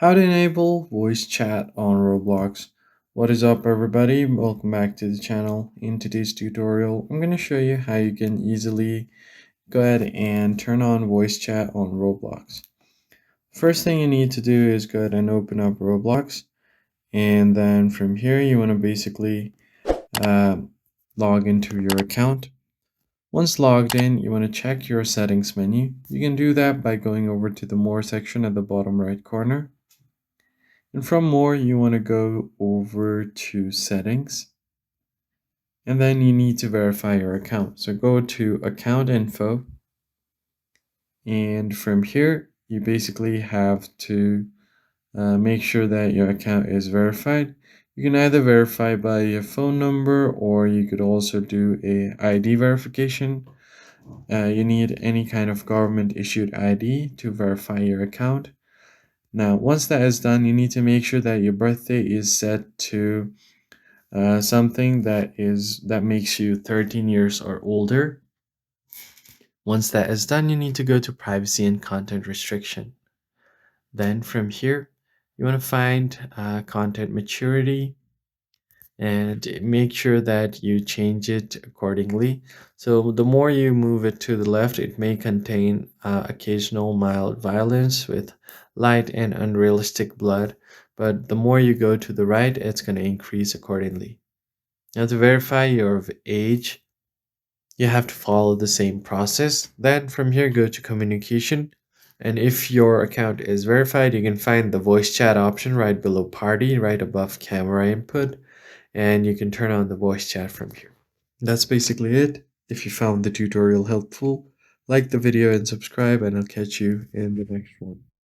How to enable voice chat on Roblox. What is up, everybody? Welcome back to the channel. In today's tutorial, I'm going to show you how you can easily go ahead and turn on voice chat on Roblox. First thing you need to do is go ahead and open up Roblox, and then from here you want to basically uh, log into your account. Once logged in, you want to check your settings menu. You can do that by going over to the More section at the bottom right corner. And from More, you want to go over to Settings. And then you need to verify your account. So go to Account Info. And from here, you basically have to make sure that your account is verified. You can either verify by your phone number, or you could also do a ID verification. You need any kind of government issued ID to verify your account. Now, once that is done, you need to make sure that your birthday is set to something that makes you 13 years or older. Once that is done, you need to go to privacy and content restriction. Then from here, you want to find content maturity and make sure that you change it accordingly. So the more you move it to the left, it may contain occasional mild violence with light and unrealistic blood, but the more you go to the right, it's going to increase accordingly. Now, to verify your age, you have to follow the same process. Then from here, go to communication. And if your account is verified, you can find the voice chat option right below party, right above camera input. And you can turn on the voice chat from here. That's basically it. If you found the tutorial helpful, like the video and subscribe, and I'll catch you in the next one.